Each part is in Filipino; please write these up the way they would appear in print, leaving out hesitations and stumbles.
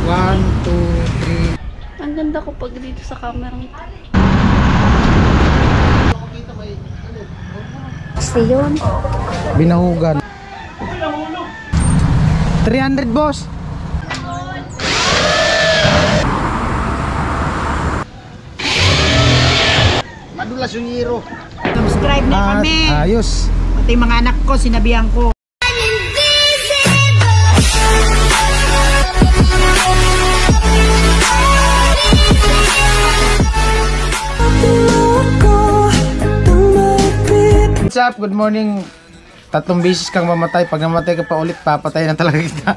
1, 2, 3. Ang ganda ko pag dito sa camera ito. Kasi yun. Binahugan. 300 boss. Madulas yung hero. Subscribe na kami. Ayos. Pati mga anak ko, sinabihan ko. What's up? Good morning. 3 beses kang mamatay. Pag namatay ka pa ulit, papatay na talaga kita.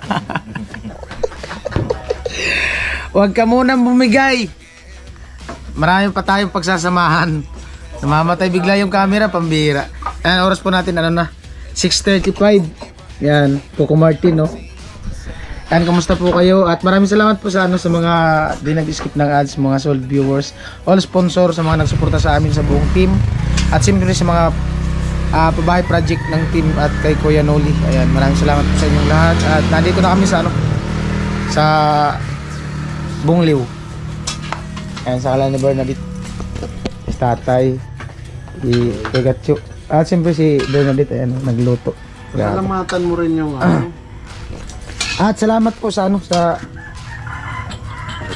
Huwag ka muna bumigay. Marami pa tayong pagsasamahan. Namamatay bigla yung camera, pambira. Ayan, oras po natin, ano na, 6:35. Yan, Coco Martin, no? Ayan, kamusta po kayo? At maraming salamat po sa, sa mga di nag-skip ng ads, mga sold viewers, all sponsor, sa mga nagsuporta sa amin sa buong team. At siyempre sa mga pabahay project ng team at kay Kuya Noli. Ayan, maraming salamat po sa inyong lahat. At nandito na kami sa, sa Bungliw. Ayan, sa kalan ni Bernadette, si tatay, si Pegatsu, at siyempre si Bernadette, ayan, nagluto. Salamatan mo rin yung ano. At salamat po sa sa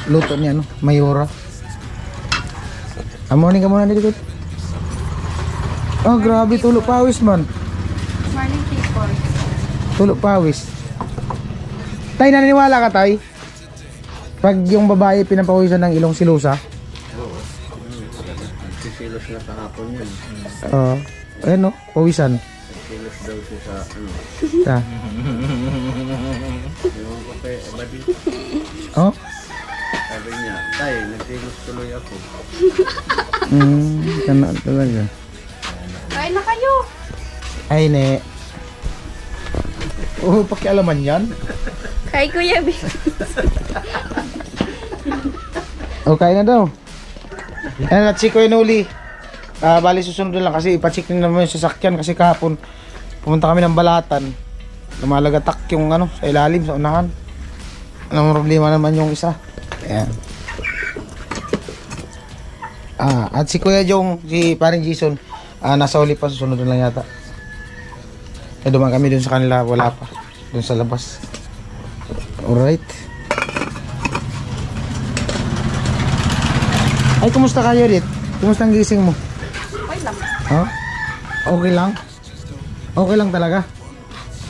luto niya, Mayora. Morning ka muna dito. Oh, grabe, tulog pawis man. Morning people. Tulog pawis. Tay, naniniwala ka, tay? Pag yung babae pinapawisan ng ilong silusa? Oo. Sisilos na kahapon yun. Ayan, pawisan. Sisilos daw siya sa ano. Ta. Ewan ko kay Abadi. Oh? Sabi niya, tay, nagsilos tuloy ako. Kana talaga. Kain na kayo. Ay, ne. Oh, pakialaman yan. Kay Kuya B. Okay na daw. Ayan, at si Kuya Noli. Bali susunod na lang kasi ipacheck na naman yung sasakyan kasi kahapon pumunta kami ng Balatan. Lumalagatak yung sa ilalim, sa unahan. Anong problema naman yung isa. Ayan. At si Kuya Jong, si paring Jason, nasa uli pa, susunod na lang yata. Dumaan kami dun sa kanila, wala pa. Dun sa labas. Alright. Ay, kumusta kayo, Rit? Kumusta ang gising mo? Okay lang. Okay lang? Okay lang talaga?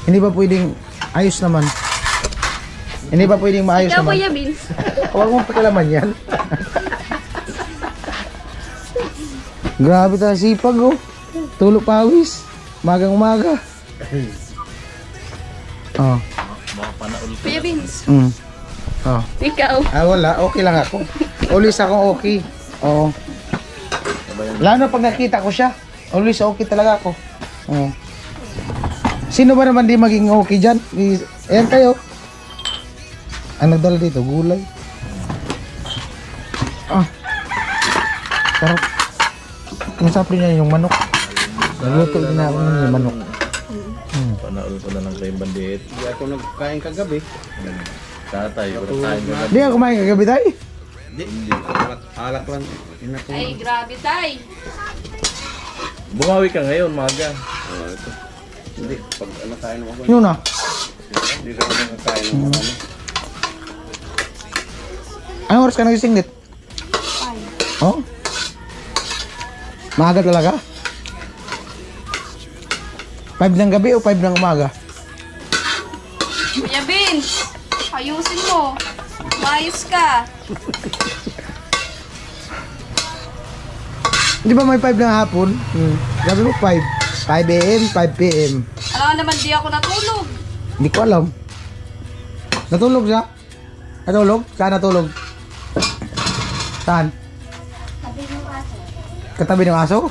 Hindi ba pwedeng ayos naman? Hindi ba pwedeng maayos Ikaw, naman? Kuya Vince. Huwag mong pakialaman yan. Grabe tayo sipag, tulog pawis. Magang umaga. Kuya Vince. Ikaw. Wala. Okay lang ako. Always akong okay. Oo. Lalo na pag nakita ko siya. Always okay talaga ako. Oo. Sino ba naman di maging okay dyan? Ayan kayo. Ang nagdala dito, gulay. Sarap. Masapin niya yung manok. Nagluto din ako yung manok. Panaol ko na ng kay Bandit. Hindi ako nagkain kagabi. Tatay, wala tayo kagabi. Hindi ka kumain kagabi tayo? Hindi. Alak lang. Ay, grabe tay. Bumawi ka ngayon, maga. Ito. Hindi, pag kain mo ako. Yun na. Hindi ka nakakain mo ano. Anong oras ka nagising dit? Oh? Maaga talaga? 5 ng gabi o 5 ng umaga? Kuya Vince, ayusin mo. Maayos ka. Di ba may 5 ng hapon? Gabi mo 5. 5 AM, 5 PM. Alam naman di ako natulog. Hindi ko alam. Natulog siya? Natulog? Saan natulog? Saan? Katabi ng aso?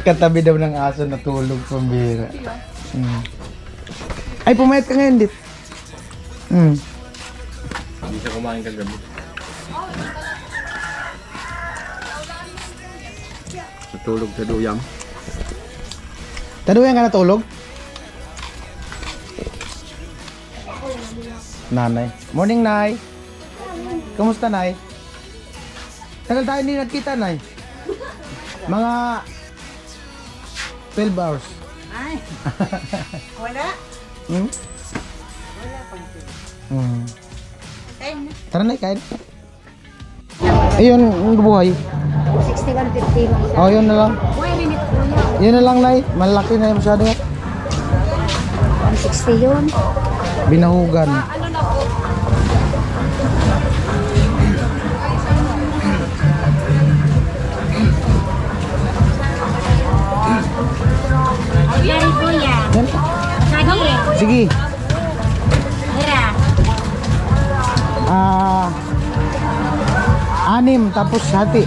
Katabi daw ng aso, natulog, pambira. Ay, pumayat ka ngayon, dit. Hindi siya kumain kagabi. Natulog sa duyam. Taduyan ka natulog? Nanay. Morning, Nay. Kumusta, Nay? Tagal tayo hindi nagkita, Nay. Mga 12 hours. Ay. Wala. Hmm? Wala pang Hmm. Kain na. Tara, Nay, kain. Ayun, ang buhay. 61.50 lang siya. Oh, yun na lang. Uy, minute po niya. Yun na lang, Nay. Malaki na yung masyado. 160 yun. Binahugan. Ano na po? Ay, kuya. Yan. Kani. Sige. Hira. Ah, 6 tapos hati.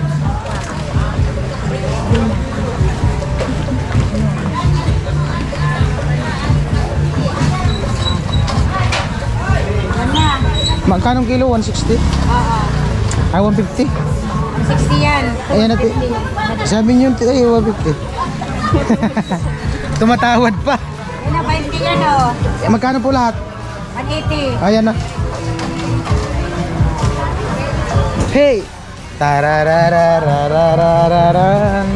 Magkano kilo? 160? Oo. Ay, 150? 160 yan. Ayan natin. Sabi niyo, ay, 150. Tumatawad pa. Yan na, 20 yan o. Magkano po lahat? 180. Ayan na. Hey! Tarararararararan.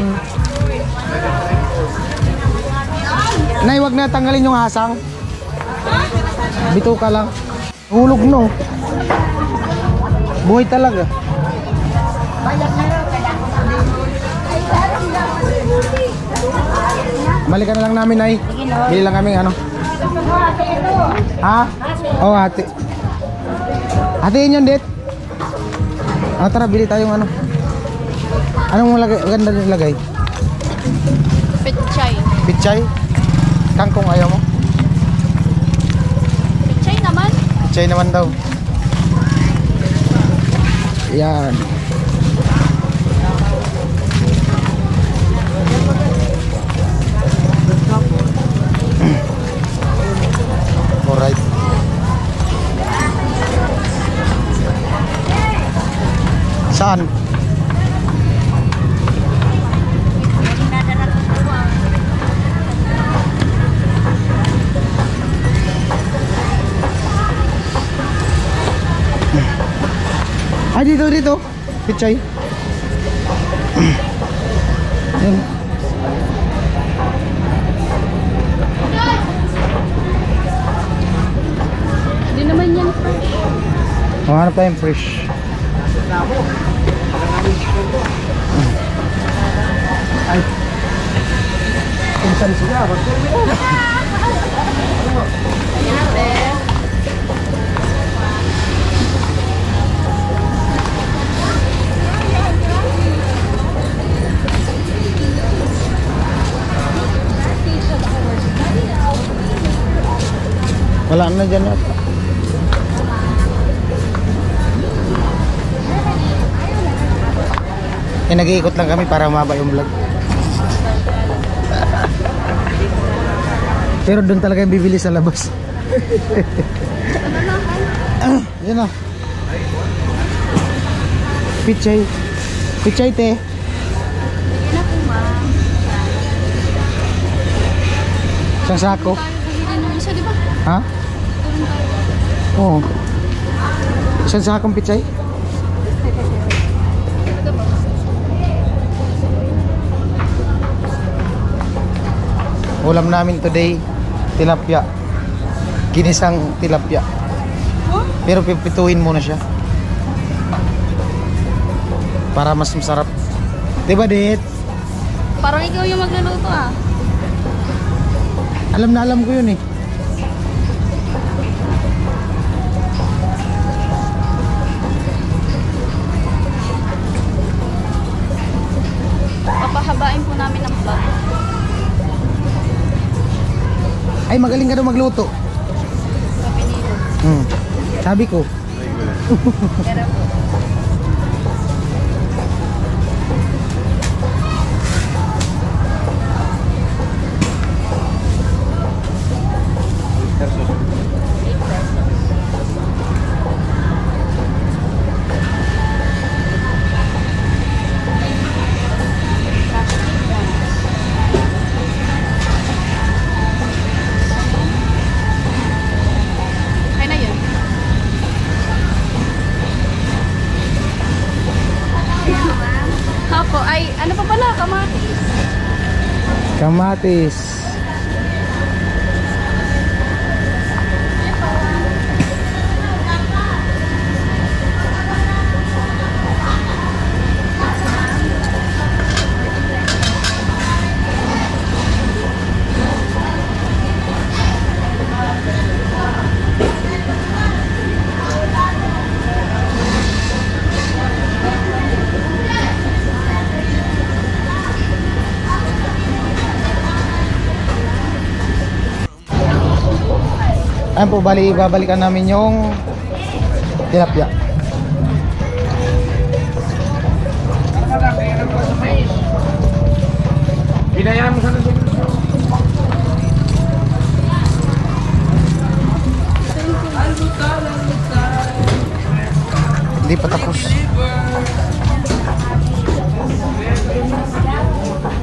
Nay, wag na tanggalin yung hasang. Bito ka lang. Hulog no. Buhay talaga. Balikan na lang namin, Nay. Bili lang kami ano. Ha? Oo, hati. Hatiin yun, dit. Ah, tara, bili tayong ano. Anong lagay? Ganda nilagay? Pechay. Pichay? Kangkong ayaw mo? Pechay naman. Pichay naman daw. Yan. Alright. Saan? Ah, dito. Pichay. Yan. Hindi naman yan fresh. Hanap tayong fresh. Ay. Pinsan sila. Wala na dyan ata. Nag-iikot lang kami para maba yung vlog. Pero doon talaga yung bibili sa labas. Yan na. Pichay. Pichay, te. Yan na po, ma'am. Isang sako. Tayo bumili ng isa, di ba? Ha? Turun tayo. Oo. Isang sakong pichay. Ulam namin today, tilapia. Ginisang tilapia. Pero pipituin muna siya. Para mas masarap. Diba, Dit? Parang ikaw yung magluluto ah. Alam na alam ko yun eh. Papahabain po namin ang vlog. Ay, magaling ka daw magluto. Sabi nito. Sabi ko. Pero po. Kaya na yun. Kamatis. Ayan po, bali babalikan namin yung tilapia. Binayaan mo sana. Hindi pa tapos.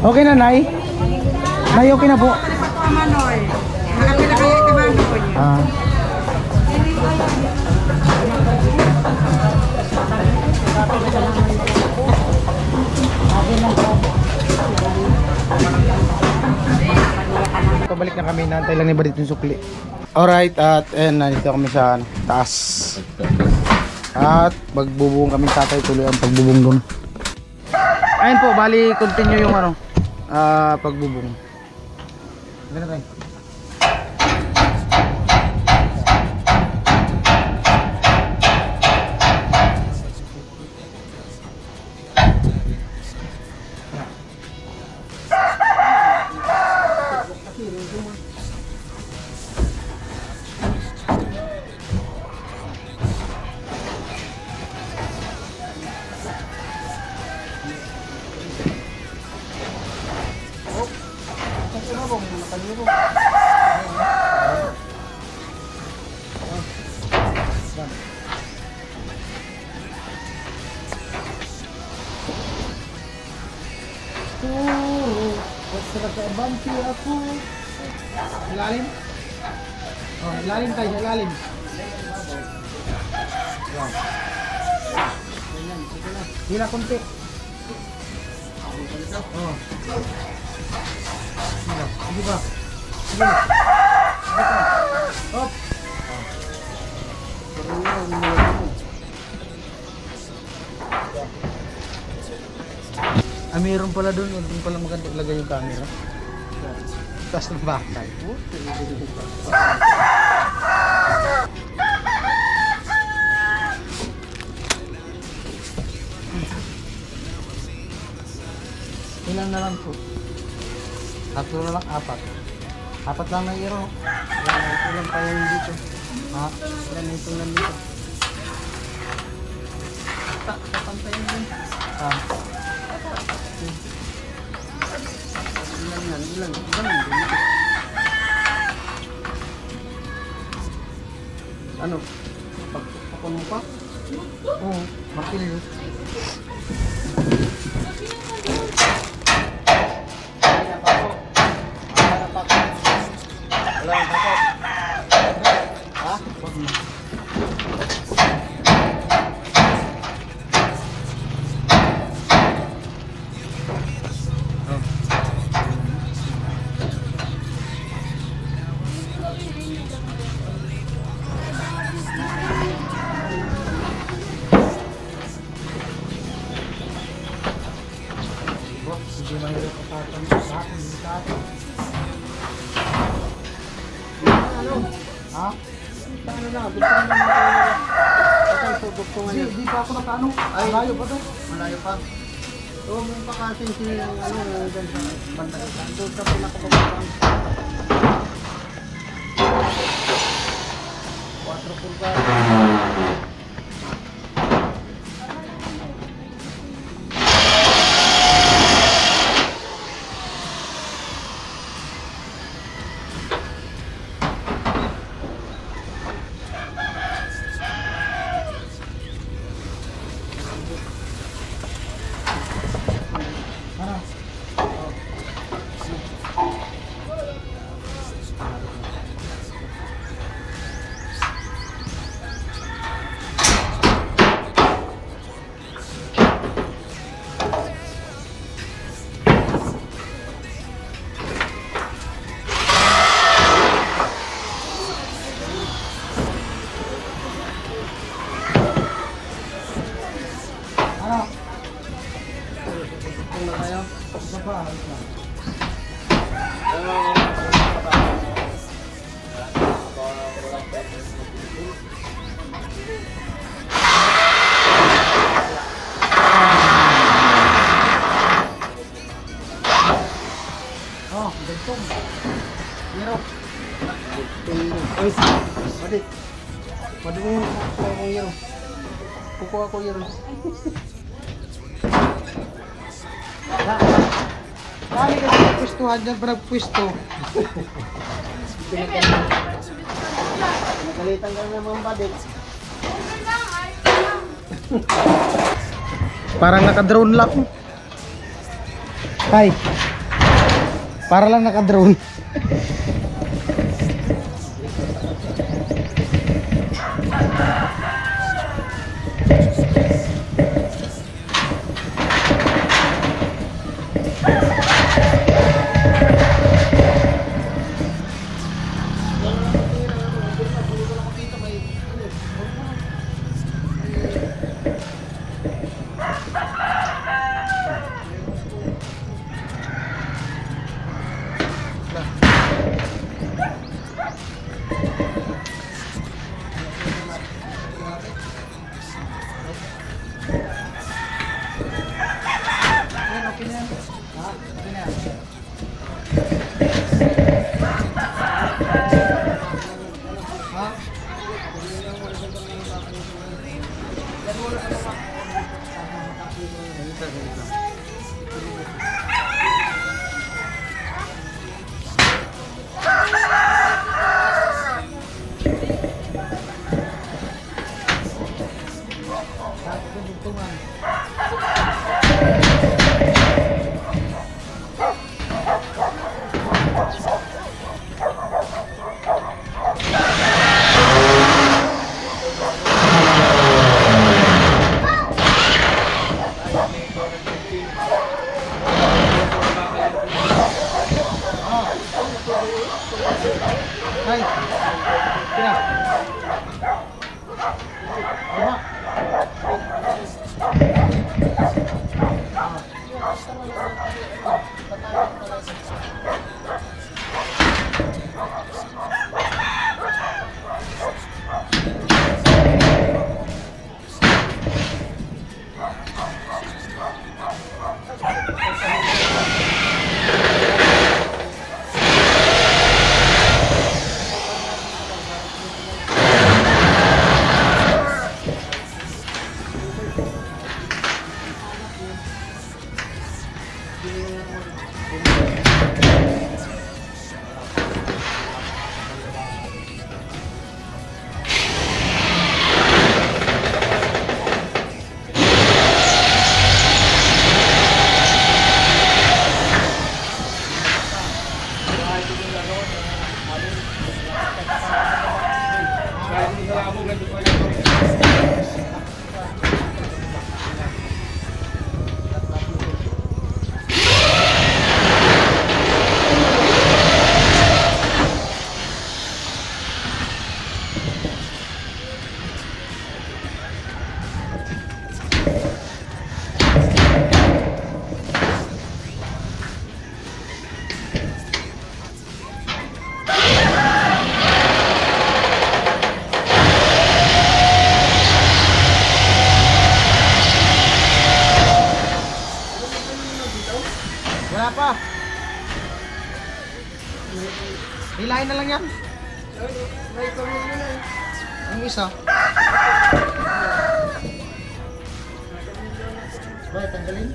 Okay na, Nay? Nay, okay na po. Ah. Pabalik na kami, naantay lang ni Barit yung sukli. Alright, at nandito kami sa taas. At magbubong kami tatay, tuloy ang pagbubong doon. Ayun po, bali continue yung pagbubong. Gano'n tayo. Ilalim? Oh, ilalim tayo, ilalim. Wow. Hila konti. Oh. Sige ba? Sige. Hop. Ah, mayroon pala doon. Doon pala maganda ilagay yung camera. Taas ng bakal. Ilan na lang po? Tatlo na lang, apat. Apat lang na iro. Ito lang pa yung dito. Ha? Ilan ito lang dito. Papantayin din. Ilan dito. Ano? Pagpapon mo pa? Oo, makili. Hindi mahirap kapatang sa akin, hindi sa akin. Ano? Ha? Paano na? Gusto mo naman tayo pagpugtungan niya. Hindi pa ako nakano. Ay, malayo pa to? Malayo pa. Oo, may pakasin siya yung dyan sa banda. Doon sa pinakapagpapang. 4 pulgar. Ay, pwede. Pwede mo yun. Kukuha ko yun. Kukuha ko yun. Kami kasi nagpwistuhan dyan pa nagpwisto. Nakalitan ka naman badik. Parang naka-drone lang. Hi. Para lang naka-drone. Hai. Kira. Apa? Wala pa. Hilahin na lang yan. Ang isa. Bakit tanggalin?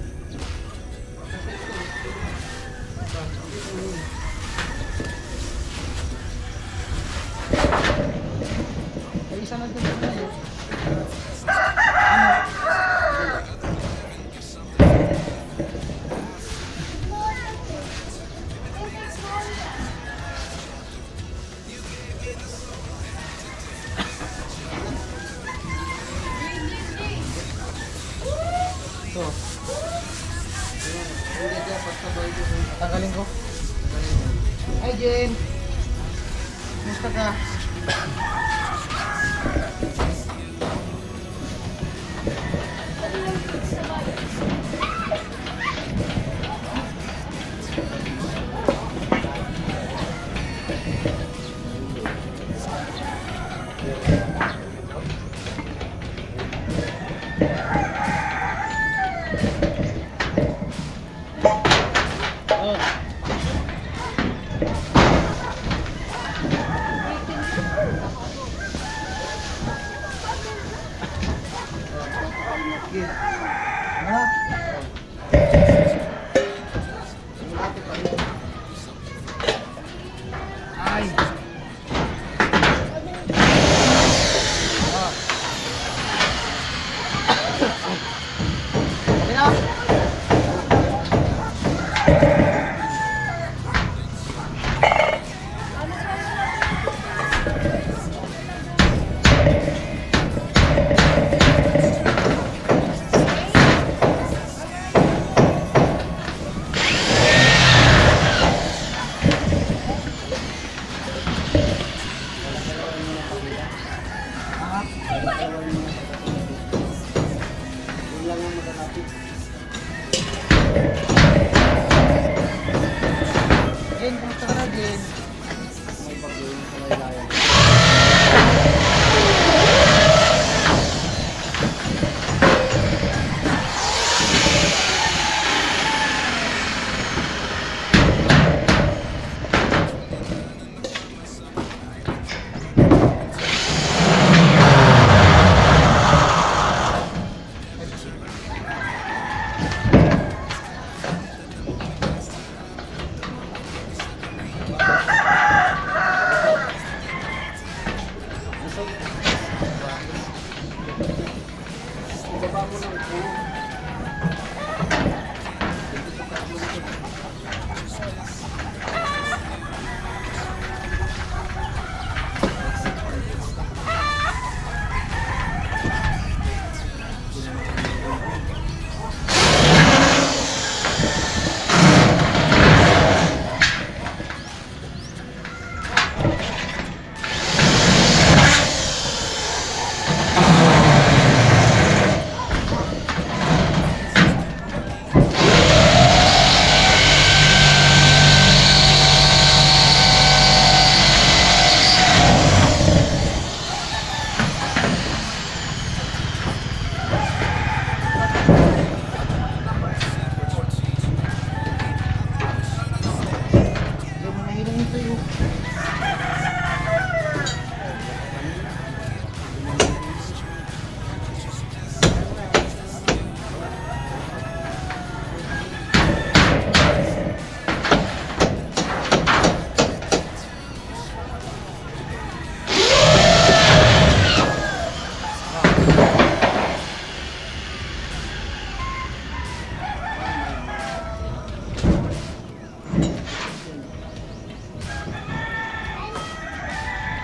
Ay, isa lang din tayo. Ito. Tanggalin ko. Hi Jen. Kumusta ka?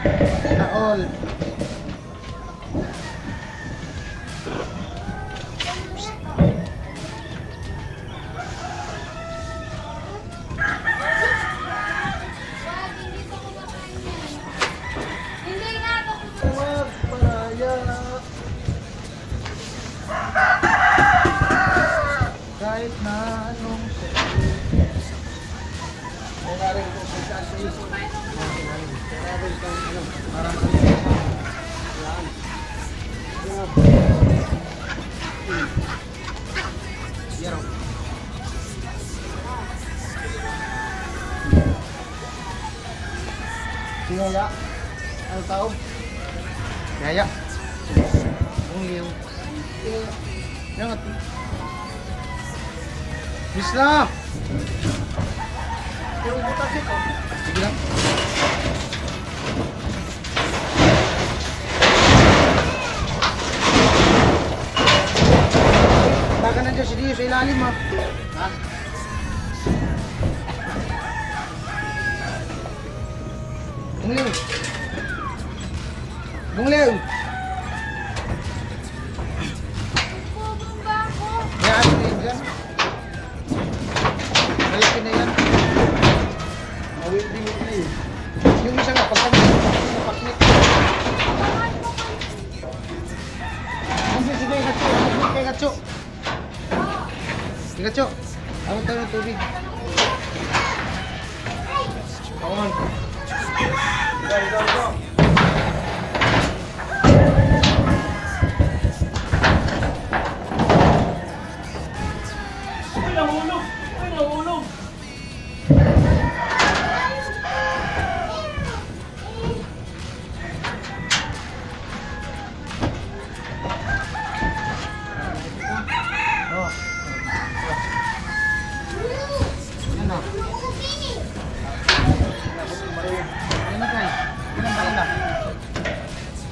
Taol. Huwag palaya. Kahit na anong Yaya. Ano tao? Yaya. Bungiw. Yangat. Bisla. Yung butas ito. Sige lang. Baka nandiyan si Dio sa ilalim ha. Ha? Bungliw. Bungliw. Kaya ano na yun dyan? Malaki na yan. Mawilding na yun. Yung isa nga, pagpapaknik. Sige, Gatso. Sige, Gatso. Sige, Gatso. Awag tayo ng tubig. Awan.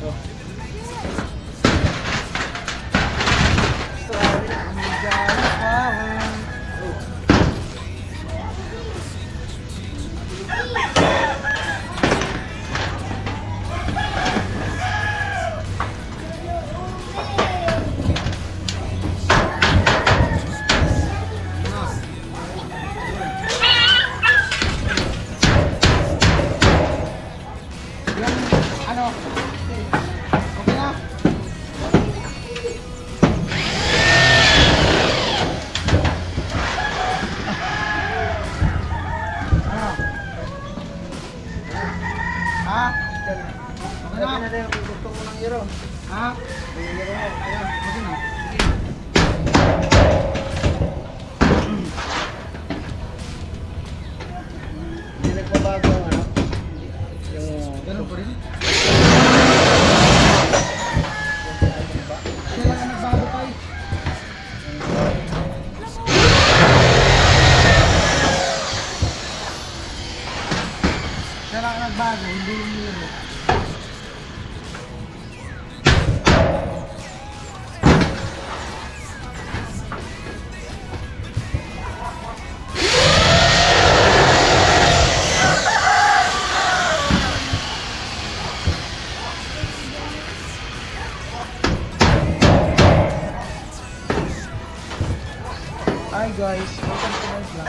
Go. Nagbago, hindi yung miro. Hi guys, welcome to my vlog.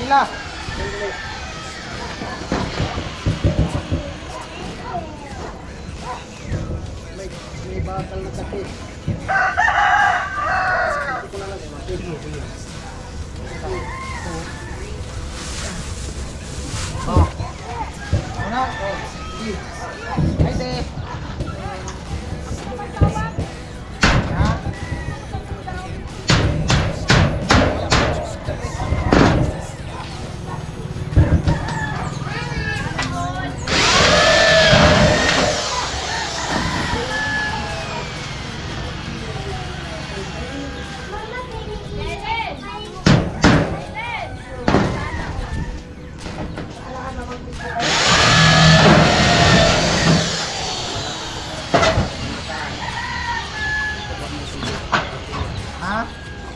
Ila. May bakal na sakit. Oh. Una. Oh. Ay, te.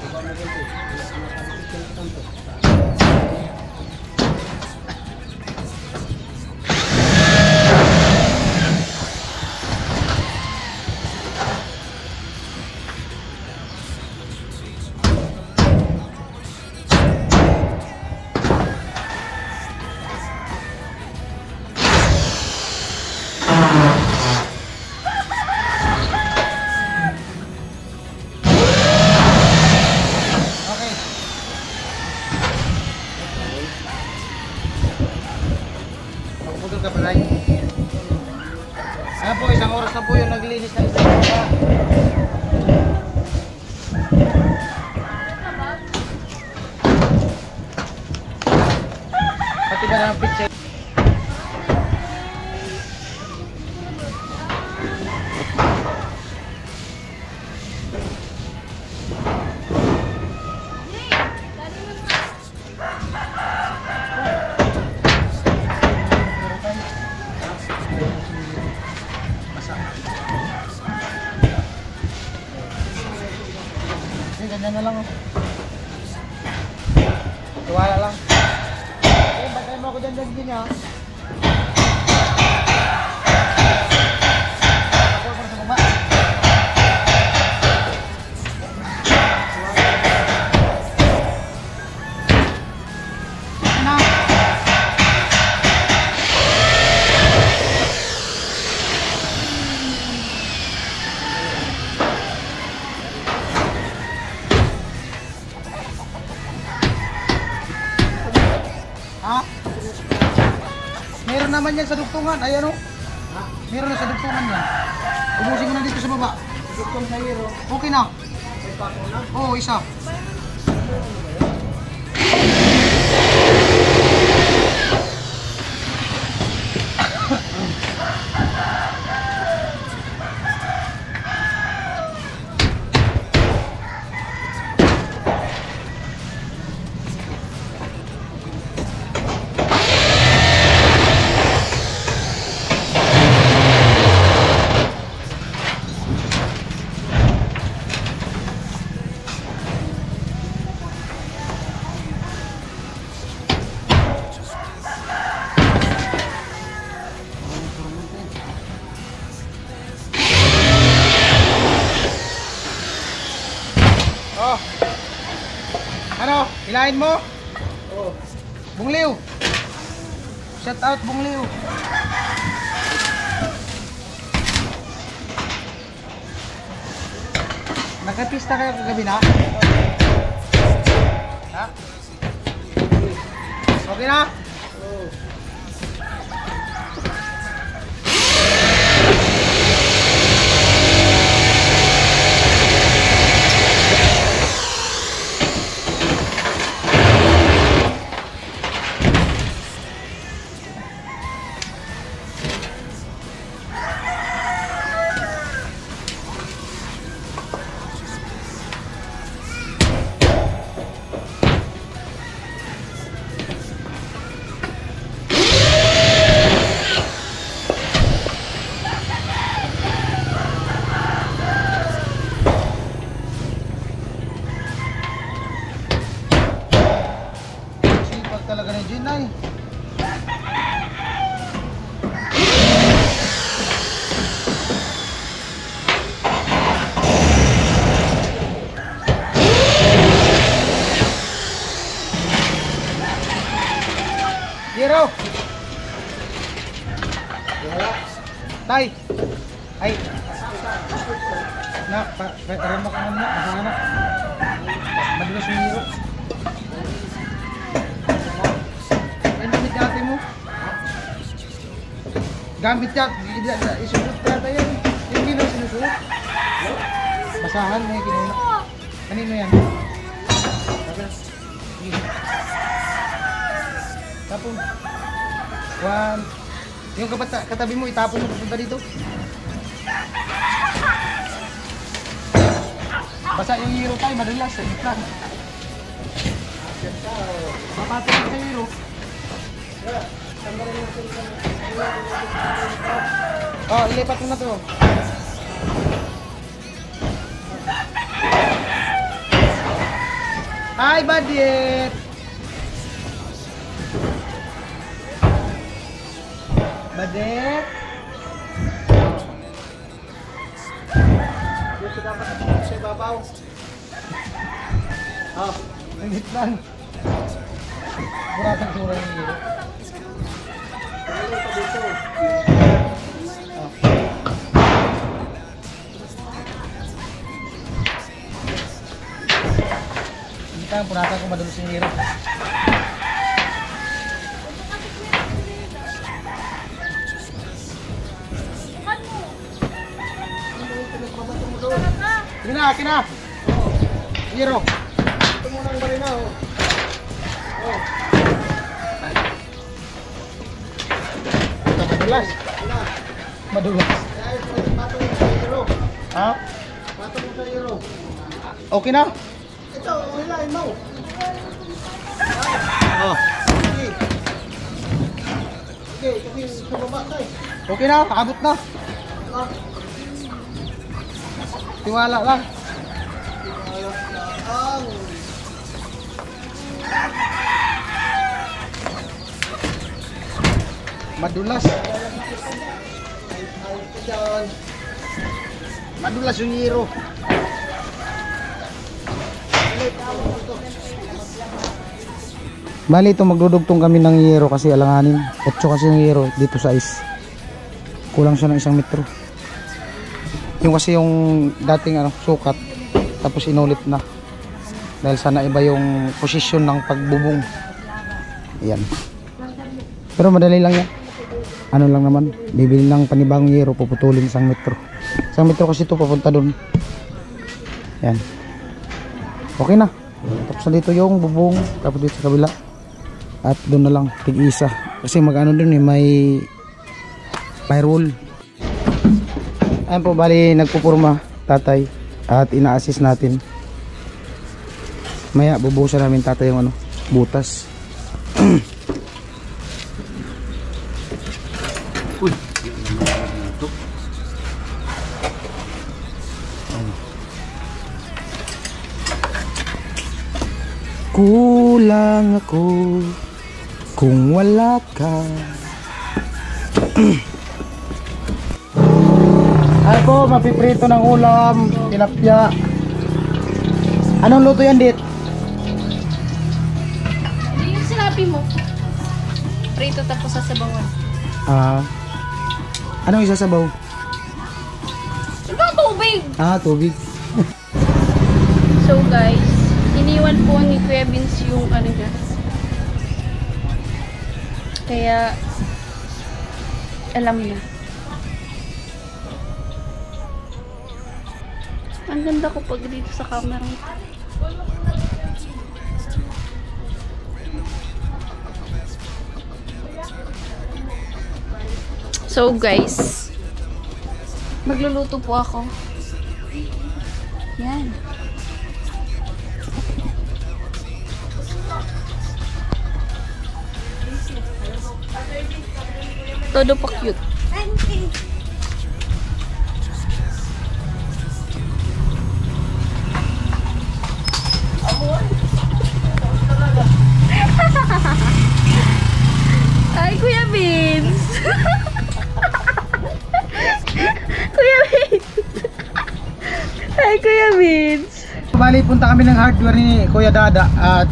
Okay. Pagputol ka pa tayo. Ayan po, isang oras na po yung naglinis na isang oras. Pati ba ng pizza? Ganyan na lang. Tiwala lang. Bantay mo ako dyan din niya. Ako pa sa baba. Ano? Ha? Meron naman yan sa dugtungan. Ayan o. Meron na sa dugtungan yan. Ubusin mo na dito sa baba. Dugtong sa hero. Okay na. Oo, isa. Oh. Ano? Hilahin mo? Oo. Bungliw. Shout out Bungliw. Nagkapista kayo kagabi na? Ha? Okay na? Oo. Talaga ni Jinay. Zero. Tay. Ay. Na, rin mo ka naman. Masama na. Madulas yung hero. Gamit yan, isunod ka tayo. Yung gino sinusunod. Basahan mo yung kinuna. Kanino yan? Tapon. One. Yung katabi mo, itapon mo papunta dito. Basa yung hero tayo, madalas. Sa gitna. Papatong sa hero. Oh, ilipat mo na to. Hi, Badit! Badit! Dito dapat sa ibabaw. Ah, ingit lang. Buratang sura yung hilo. Kita punata ko madulos yung hilo. Kina, kina. Hiro. Ito muna ang barina, oh. Oh. Ito madulas. Madulas. Patong sa hiro. Ha? Patong sa hiro. Okay na? Ito, hilahin mo. Oh. Okay, kasi sa baba tayo. Okay na, nakabot na. Tiwala lang. Madulas. Madulas yung hiro. Bali ito magdudugtong kami ng hero kasi alanganin. 8 kasi yung hero dito sa is. Kulang siya ng 1 metro. Yung kasi yung dating sukat tapos inulit na. Dahil sana iba yung posisyon ng pagbubong. Ayan. Pero madali lang yan. Ano lang naman, bibili lang panibagong hero, puputulin 1 metro. 1 metro kasi ito papunta doon. Ayan. Okay na. Tapos na dito yung bubong, tapos dito sa kabila. At doon na lang, tig-isa. Kasi mag-ano doon may firewall. Ayan po, bali nagpupurma tatay at ina-assist natin. Maya bubuhusan namin tatay yung butas. Uy. Kulang ako kung wala ka. Ay po, mapiprito ng ulam, tilapia. Anong luto yan, Dit? Yung sinabi mo. Prito tapos sasabawan. Anong isasabaw? Diba tubig? Tubig. So guys, iniwan po ni Kuya Vince yung niya. Kaya alam na. Ang ganda ko pag dito sa camera. So guys, magluluto po ako. Yan. Todo pa cute. Ay, Kuya Vince! Kuya Vince! Ay, Kuya Vince! Bali, punta kami ng hardware ni Kuya Dada at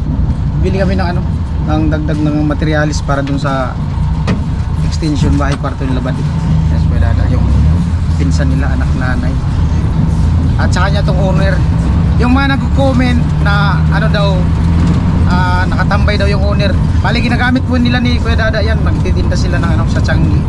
bili kami ng ng dagdag ng materialis para dun sa extension bahay kwarto nila Badit. Yes, Kuya Dada, yung pinsan nila, anak nanay. At saka niya tong owner. Yung mga nagko-comment na daw, nakatambay daw yung owner. Bali, ginagamit po nila ni Kuya Dada yan. Magtitinda sila ng sa Changi.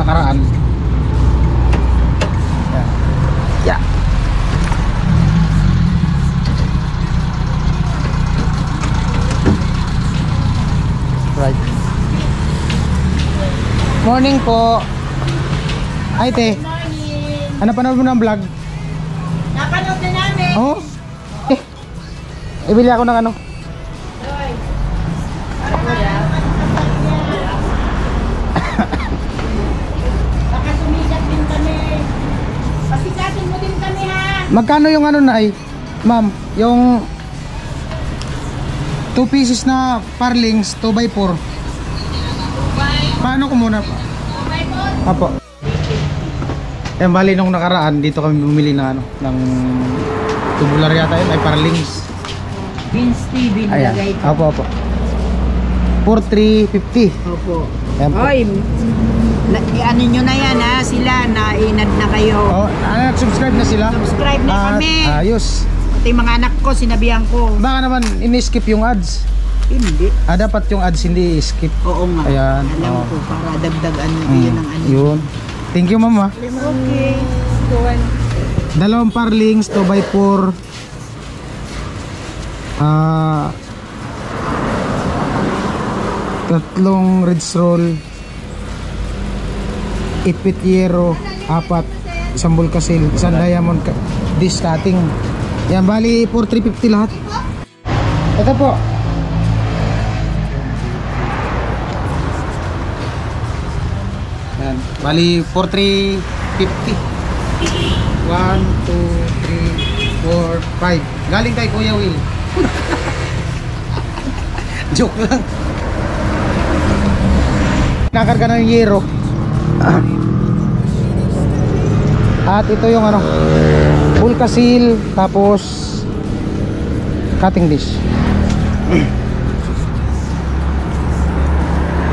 nakaraan. Yeah. Right. Morning po. Ay, te. Ano panood mo ng vlog? Napanood na namin. Oh? Ibili ako ng ano? Baka sumigat din kami. Pasikatin mo din kami ha. Magkano yung ano na ma'am? Yung 2 pieces na parlings 2x4. Paano ko muna pa? Apo. Eh bali nung nakaraan dito kami bumili ng ano ng tubular yata yun ay parlings. Vince TV Ayan. nilagay ko. Apo apo. 4350. Opo. Ayan po. Oy, ano nyo na yan ha, sila, nainad na kayo. Oh, nag-subscribe na sila? Subscribe na At kami. ayos. Pati mga anak ko, sinabihan ko. Baka naman ini-skip yung ads. Hindi. Dapat yung ads hindi skip. Oo nga. Ayan, Alam oo. ko, para dagdag ano, yun ang ano. Yun. Thank you mama. Okay. Dalawang parlings 2x4. Tatlong red roll, ipit yero, 4, isang bulkasil, isang diamond dish cutting. Yan bali 4350 lahat. Ito po. Yan, bali 4350. 1, 2, 3, 4, 5. Galing kay Kuya Will. Joke lang. Nakarga ng yero. At ito yung ano, pulka seal, tapos cutting dish.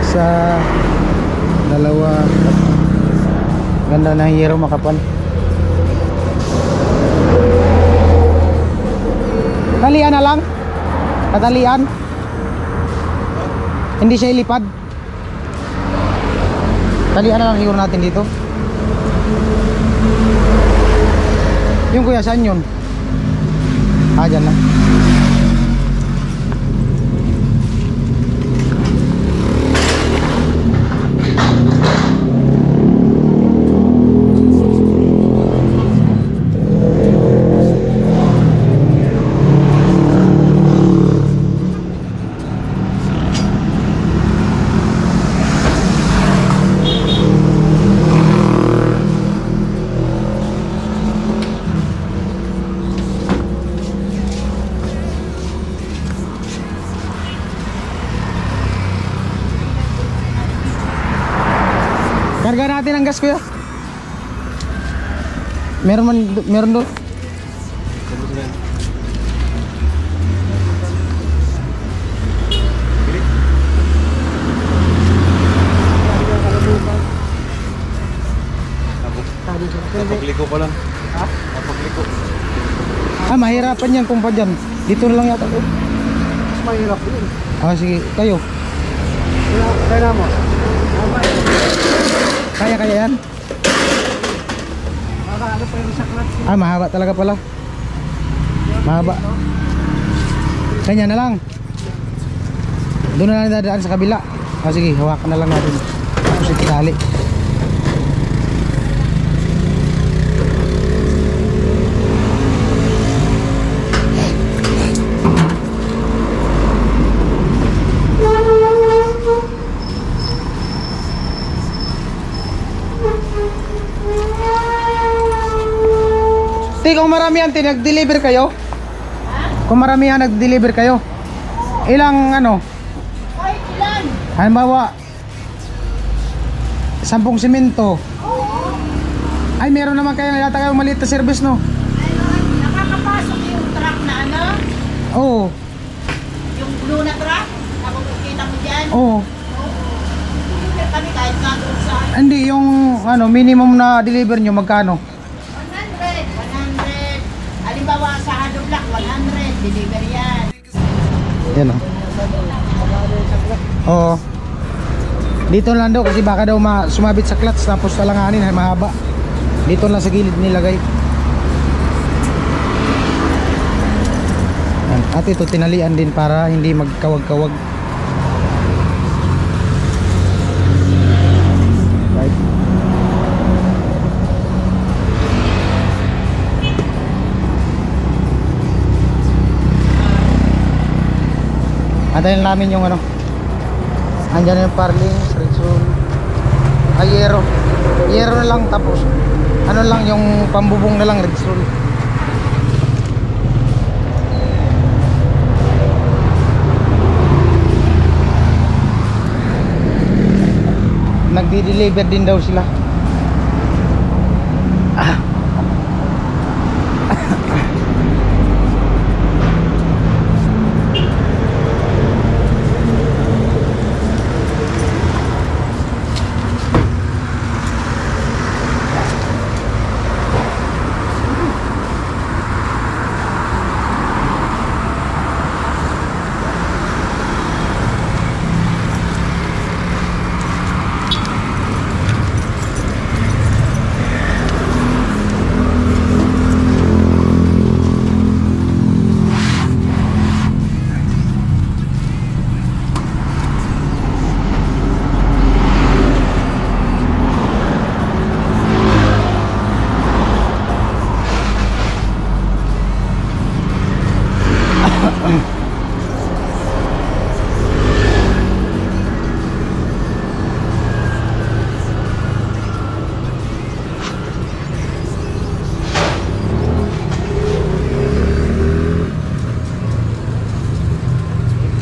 Sa dalawa, ganda ng yero, makapal. Talian na lang. Tatalian. Hindi siya ilipad. Talian na lang siguro natin dito. Yung kuya, saan yun? Dyan lang. Karga natin ang gas kuya. Meron doon. Napagliko pa lang. Ha? Napagliko. Mahirapan yan kung pa dyan. Dito na lang yata. Mas mahirap yun. Sige, kayo. Kaya mo. Kaya yan? Ano pa yung saklat? Mahaba talaga pala. Mahaba. Kanya na lang. Doon na lang dadaan sa kabila. Sige, hawakan na lang natin. Tapos itali. Kung maramihan nag-deliver kayo? Kung maramihan nag-deliver kayo? Ilang ano? Oy, ilan? Halimbawa 10 simento. Ay meron naman kayo yata kayong maliit na service no? Nakakapasok yung truck na ano? Oo. Yung blue na truck? Nakukita mo dyan? Oo. Kami kahit nga doon sa Hindi yung ano minimum na deliver nyo magkano? 100. Halimbawa sa Hado Block, 100. Deliver yan. Yan o. Oo. Dito lang daw kasi baka daw sumabit sa clutch tapos talanganin ay mahaba. Dito lang sa gilid nilagay. Yan. At ito tinalian din para hindi magkawag-kawag. Right. Antayin namin yung ano. Andyan yung parlings, Rexol. Yero. Yero na lang tapos ano lang yung pambubong na lang Rexol. Nagdi-deliver din daw sila.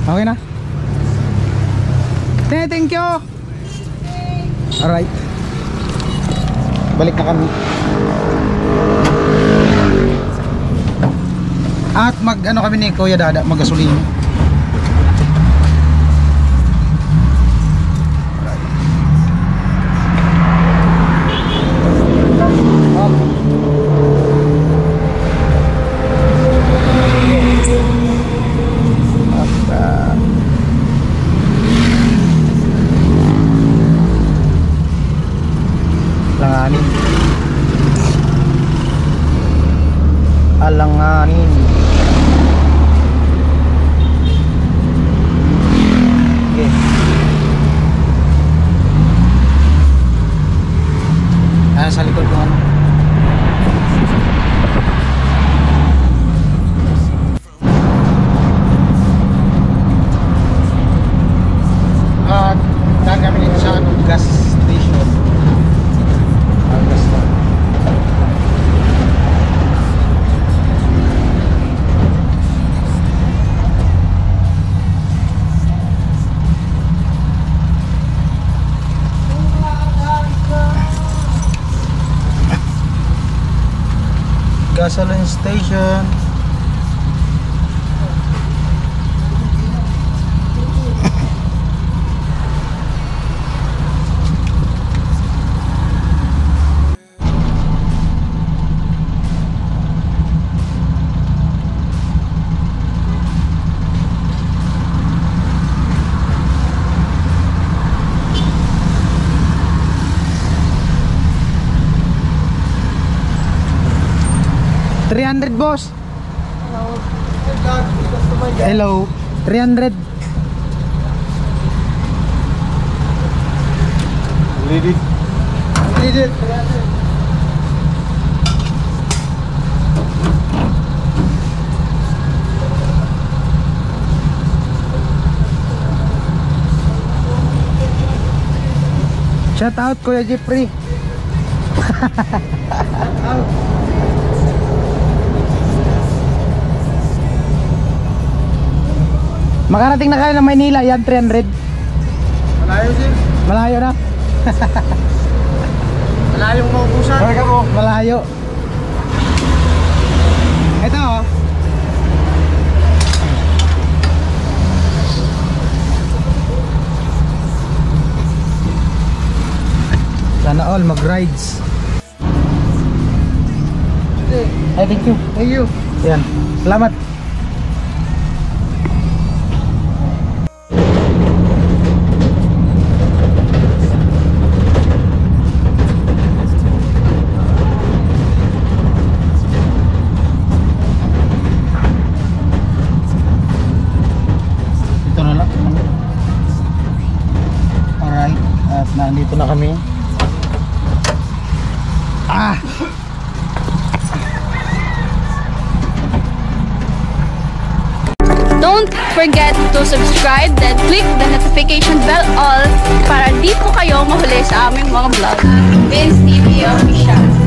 Okay na? Thank you. Alright. Balik na kami. At mag ano kami ni Kuya Dada, magasolina. Langanin. Alanganin. Okay. Sa likod ko ano. At daan kami dito sa gas station. Gas na. Gasoline station. $300 boss. Hello. 300. Ready? Needed. Shout out Kuya Jeffrey. Makarating na kayo ng Maynila, yan 300. Malayo din. Malayo na. Malayo maubusan. Marga mo. Malayo. Ito oh. Sana all mag-rides. Ay, thank you. Thank you. Yan. Salamat. na kami. Don't forget to subscribe then click the notification bell all para di po kayo mahuli sa aming mga vlog. Vince TV Official.